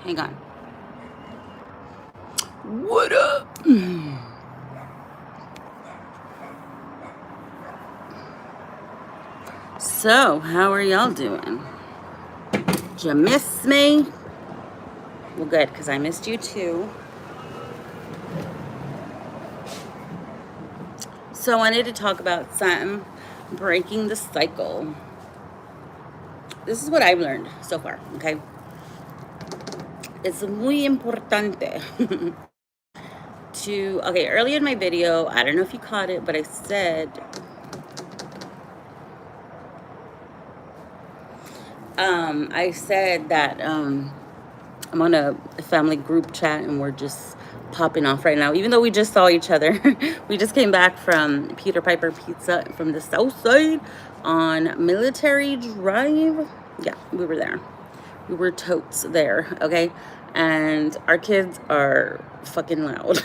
Hang on. What up? So, how are y'all doing? Did you miss me? Well, good, because I missed you too. So, I wanted to talk about something, breaking the cycle. This is what I've learned so far, okay? Es muy importante to, okay, earlier in my video, I don't know if you caught it, but I said, that I'm on a family group chat and we're just popping off right now. Even though we just saw each other, we just came back from Peter Piper Pizza from the South Side on Military Drive. Yeah, we were there. We were totes there, okay? And our kids are fucking loud.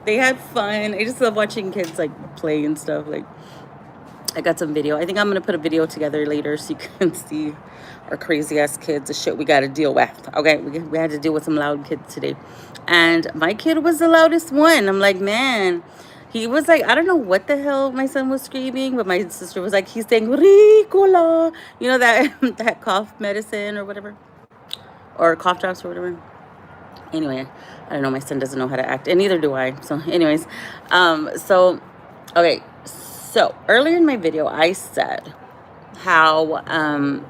They had fun. I just love watching kids like play and stuff. Like, I got some video. I think I'm gonna put a video together later so you can see our crazy ass kids, the shit we gotta deal with. Okay, we had to deal with some loud kids today. And my kid was the loudest one. I'm like, man, he was like, I don't know what the hell my son was screaming, but my sister was like, he's saying Ricola. You know that that cough medicine or whatever, or cough drops or whatever. Anyway, I don't know, my son doesn't know how to act, and neither do I. So anyways, okay, so earlier in my video I said how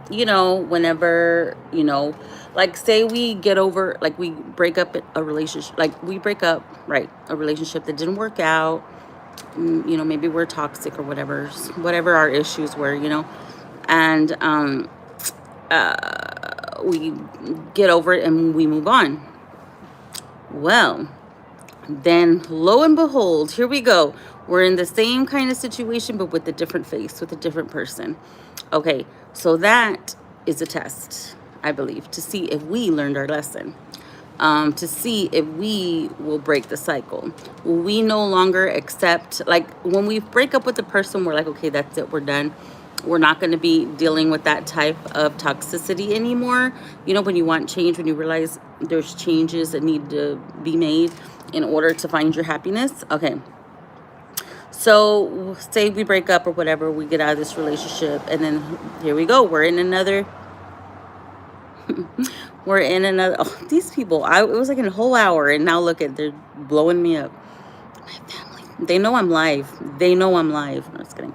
whenever, like, say we get over, like, we break up a relationship, like we break up, right, a relationship that didn't work out, maybe we're toxic or whatever our issues were, and we get over it and we move on. Well, then lo and behold, here we go. We're in the same kind of situation, but with a different face, with a different person. Okay, so that is a test, I believe, to see if we learned our lesson. To see if we will break the cycle. Will we no longer accept, like, when we break up with the person, we're like, okay, that's it, we're done. We're not going to be dealing with that type of toxicity anymore. When you want change, when you realize there's changes that need to be made in order to find your happiness. Okay. So say we break up or whatever, we get out of this relationship, and then here we go. We're in another. Oh, these people, it was like a whole hour, and now look at, they're blowing me up. My family, they know I'm live. No, just kidding.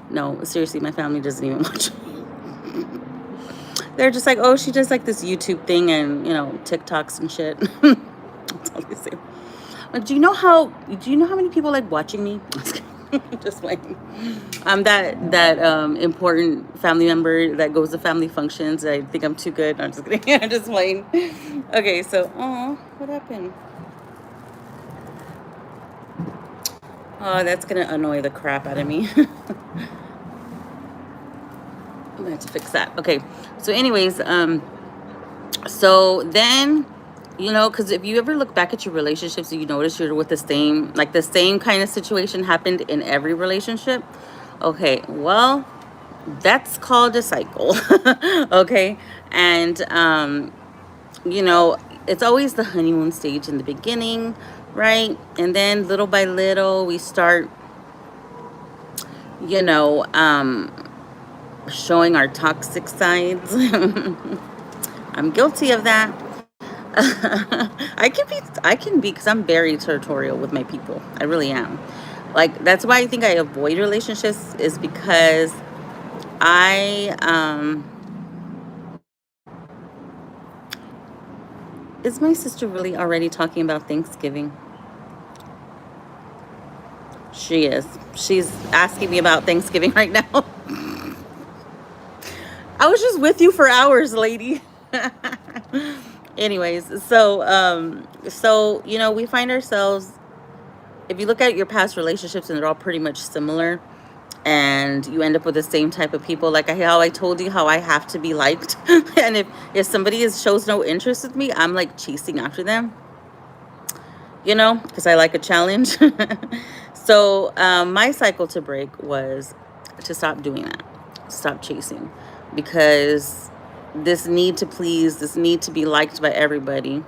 No, seriously, my family doesn't even watch. They're just like, oh, she does like this YouTube thing and, TikToks and shit. That's all they say. Like, do you know how many people like watching me? Just waiting. I'm that important family member that goes to family functions. I think I'm too good. I'm just kidding. I'm just waiting. Okay, so, what happened? Oh, that's gonna annoy the crap out of me. I'm gonna have to fix that. Okay, so anyways, so then, because if you ever look back at your relationships, you notice you're with the same kind of situation happened in every relationship. Okay, well, that's called a cycle. Okay, and it's always the honeymoon stage in the beginning, right? And then little by little we start, showing our toxic sides. I'm guilty of that. I can be, because I'm very territorial with my people. I really am. Like, that's why I think I avoid relationships, is because is my sister really already talking about Thanksgiving? She is. She's asking me about Thanksgiving right now. I was just with you for hours, lady. Anyways, so we find ourselves, if you look at your past relationships and they're all pretty much similar, and you end up with the same type of people, like how I told you how I have to be liked. And if somebody shows no interest with me, I'm like chasing after them, because I like a challenge. So my cycle to break was to stop doing that, stop chasing, because this need to please, this need to be liked by everybody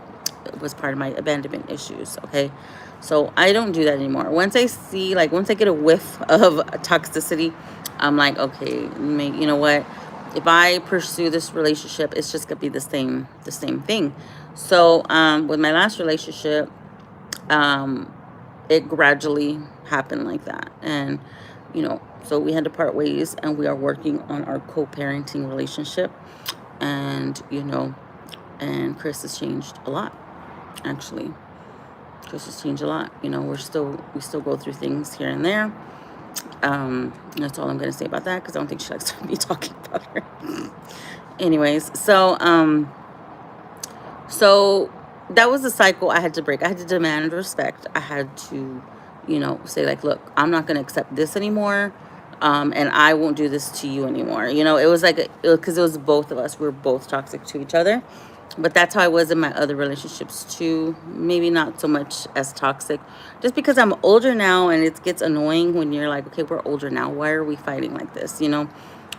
was part of my abandonment issues. Okay. So I don't do that anymore. Once I see, like, once I get a whiff of toxicity, I'm like, okay, you know what? If I pursue this relationship, it's just gonna be the same thing. So with my last relationship, um, it gradually happened like that. And, so we had to part ways, and we are working on our co-parenting relationship. And, and Chris has changed a lot, actually. Chris has changed a lot. We still go through things here and there. That's all I'm going to say about that, because I don't think she likes me talking about her. Anyways, so that was the cycle I had to break. I had to demand respect. I had to, say, like, look, I'm not going to accept this anymore. And I won't do this to you anymore. It was like, because it was both of us. We were both toxic to each other. But that's how I was in my other relationships too. Maybe not so much as toxic. Just because I'm older now, and it gets annoying when you're like, okay, we're older now. Why are we fighting like this?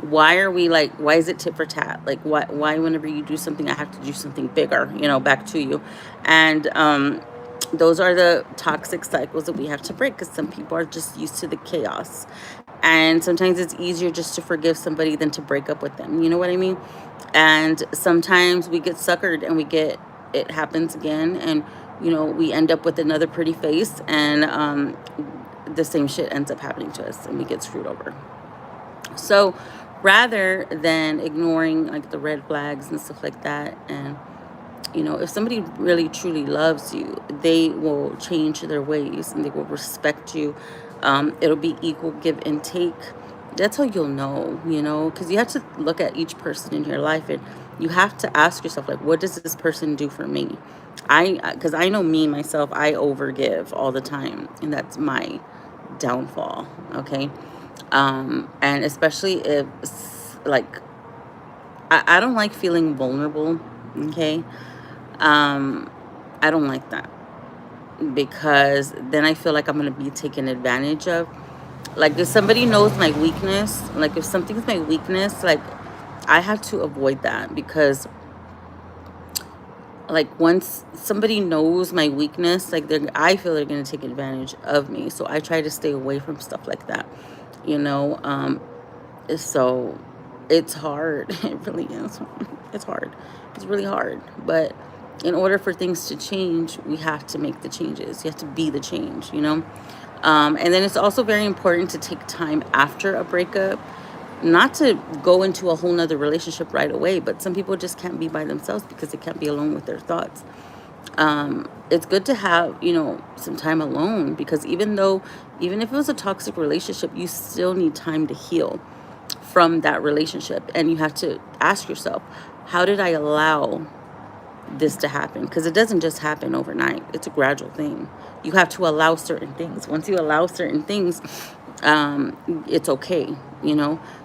Why are we like, why is it tit for tat? Like, why whenever you do something, I have to do something bigger, back to you. And those are the toxic cycles that we have to break, because some people are just used to the chaos. And sometimes it's easier just to forgive somebody than to break up with them. You know what I mean? And sometimes we get suckered, and it happens again. And, we end up with another pretty face, and the same shit ends up happening to us, and we get screwed over. So rather than ignoring, like, the red flags and stuff like that, and if somebody really truly loves you, they will change their ways, and they will respect you. It'll be equal give and take. That's how you'll know, because you have to look at each person in your life, and you have to ask yourself, like, what does this person do for me? Because I know me, myself, I overgive all the time, and that's my downfall, okay? And especially if, like, I don't like feeling vulnerable, okay? I don't like that, because then I feel like I'm going to be taken advantage of. Like, if somebody knows my weakness, like, if something's my weakness, like, I have to avoid that, because, like, once somebody knows my weakness, like, I feel they're going to take advantage of me. So I try to stay away from stuff like that, so it's hard. It really is. It's hard. It's really hard. But in order for things to change, we have to make the changes. You have to be the change, and then it's also very important to take time after a breakup, not to go into a whole nother relationship right away. But some people just can't be by themselves, because they can't be alone with their thoughts. It's good to have, some time alone, because even if it was a toxic relationship, you still need time to heal from that relationship. And you have to ask yourself, how did I allow this to happen? Because it doesn't just happen overnight. It's a gradual thing. You have to allow certain things. Once you allow certain things, it's okay,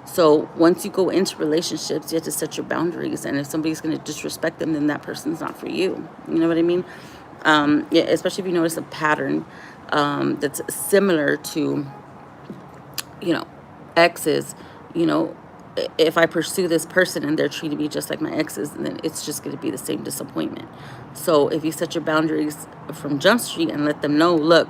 so once you go into relationships, you have to set your boundaries. And if somebody's going to disrespect them, then that person's not for you. You know what I mean? Yeah, especially if you notice a pattern that's similar to, exes. If I pursue this person and they're treating me just like my exes, then it's just going to be the same disappointment. So if you set your boundaries from Jump Street and let them know, look,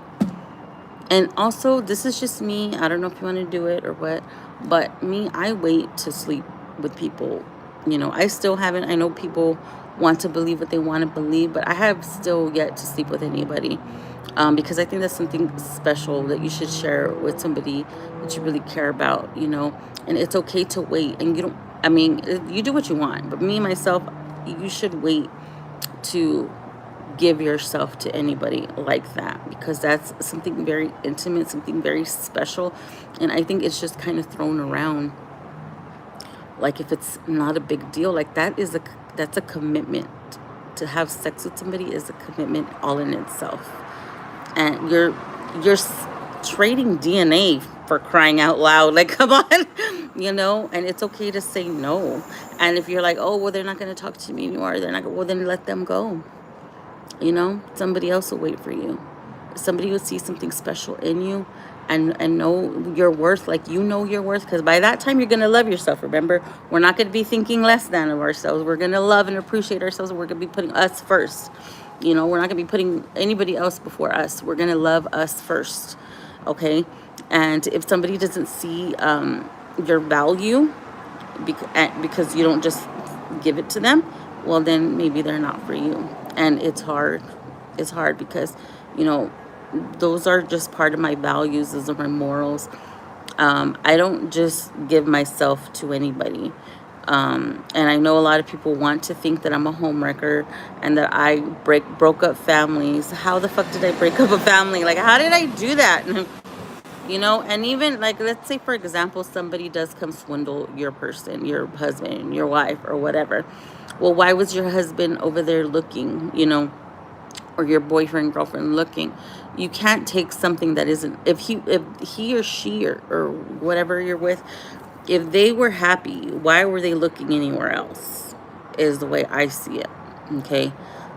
and also, this is just me. I don't know if you want to do it or what, but me, I wait to sleep with people. I still haven't. I know people want to believe what they want to believe, but I have still yet to sleep with anybody. Because I think that's something special that you should share with somebody that you really care about, and it's okay to wait. And you do what you want, but me, myself, you should wait to give yourself to anybody like that, because that's something very intimate, something very special. And I think it's just kind of thrown around, like, if it's not a big deal. Like, that's a commitment. To have sex with somebody is a commitment all in itself. And you're trading DNA, for crying out loud. Like, come on. And it's okay to say no. And if you're like, oh, well, they're not going to talk to me anymore, well, then let them go. Somebody else will wait for you. Somebody will see something special in you, and know your worth, like you know your worth, because by that time you're gonna love yourself. Remember, we're not gonna be thinking less than of ourselves. We're gonna love and appreciate ourselves. We're gonna be putting us first. You know, we're not gonna be putting anybody else before us. We're gonna love us first. Okay. And if somebody doesn't see your value, because you don't just give it to them, well, then maybe they're not for you. And it's hard. It's hard because, you know, those are just part of my values, those are my morals. I don't just give myself to anybody. And I know a lot of people want to think that I'm a homewrecker and that I broke up families. How the fuck did I break up a family? Like, how did I do that? You know, and even like, let's say, for example, somebody does come swindle your person, your husband, your wife, or whatever. Well, why was your husband over there looking, you know, or your boyfriend, girlfriend looking? You can't take something that isn't, if he or she or whatever you're with, if they were happy, why were they looking anywhere else? Is the way I see it. Okay.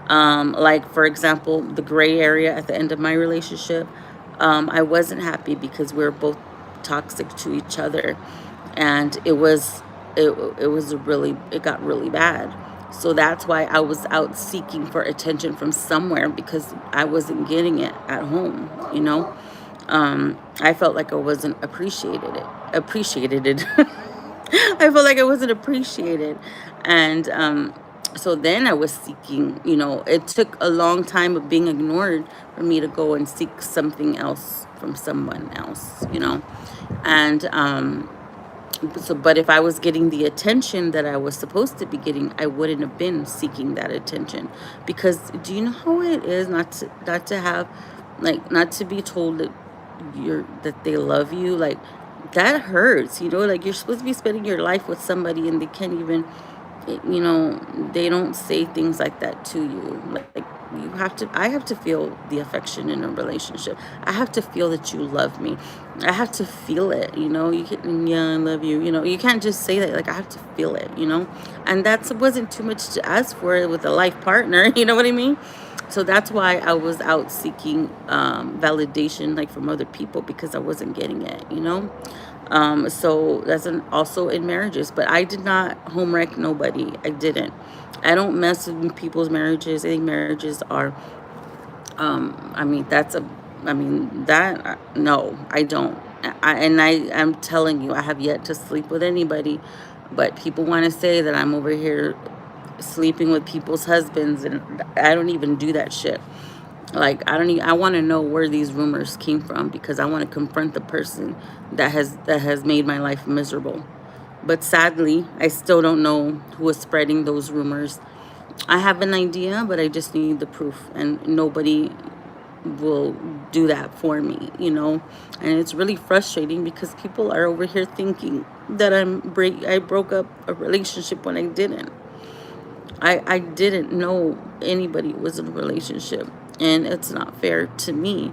Like, for example, the gray area at the end of my relationship, I wasn't happy because we were both toxic to each other, and it got really bad. So that's why I was out seeking for attention from somewhere, because I wasn't getting it at home, you know. I felt like I wasn't appreciated. I felt like I wasn't appreciated. And so then I was seeking, you know, it took a long time of being ignored for me to go and seek something else from someone else, you know. And so, but if I was getting the attention that I was supposed to be getting, I wouldn't have been seeking that attention. Because do you know how it is not to have, like, not to be told that they love you? Like, that hurts, you know. Like, you're supposed to be spending your life with somebody and they can't even, you know, they don't say things like that to you. Like, I have to feel the affection in a relationship. I have to feel that you love me. I have to feel it, you know. You can, yeah, I love you, you know. You can't just say that. Like, I have to feel it, you know. And that wasn't too much to ask for with a life partner, you know what I mean? So that's why I was out seeking validation, like, from other people, because I wasn't getting it, you know. So that's also in marriages. But I did not home wreck nobody. I didn't. I don't mess with people's marriages. I think marriages are, I mean, no, I don't. I'm telling you, I have yet to sleep with anybody. But people want to say that I'm over here sleeping with people's husbands, and I don't even do that shit. Like, I want to know where these rumors came from, because I want to confront the person that has made my life miserable. But sadly, I still don't know who is spreading those rumors. I have an idea, but I just need the proof, and nobody will do that for me, you know. And it's really frustrating because people are over here thinking that I broke up a relationship when I didn't. I didn't know anybody was in a relationship, and it's not fair to me,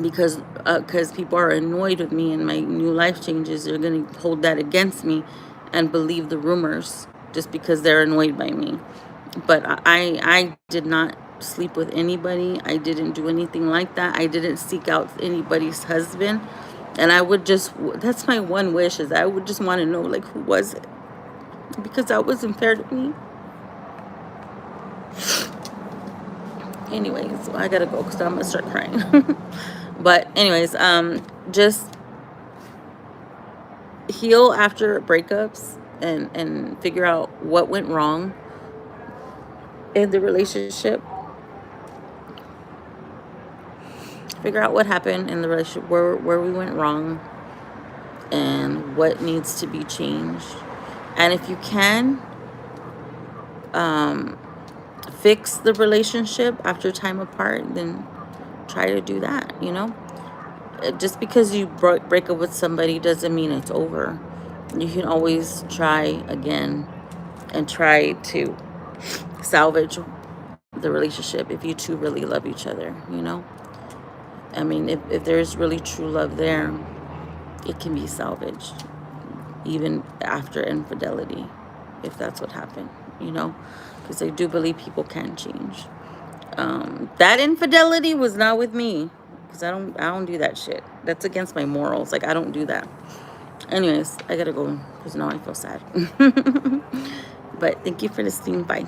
because people are annoyed with me and my new life changes. They're going to hold that against me and believe the rumors just because they're annoyed by me. But I did not sleep with anybody. I didn't do anything like that. I didn't seek out anybody's husband. And that's my one wish, is I would just want to know, like, who was it? Because that wasn't fair to me. Anyways, I gotta go because I'm gonna start crying. But anyways, just heal after breakups, and figure out what went wrong in the relationship. Figure out what happened in the relationship, where we went wrong, and what needs to be changed. And if you can, fix the relationship after time apart, then try to do that, you know. Just because you break up with somebody doesn't mean it's over. You can always try again and try to salvage the relationship if you two really love each other, you know. I mean, if there's really true love there, it can be salvaged even after infidelity, if that's what happened, you know. Because I do believe people can change. That infidelity was not with me. because I don't do that shit. That's against my morals. Like, I don't do that. Anyways, I gotta go because now I feel sad. But thank you for listening. Bye.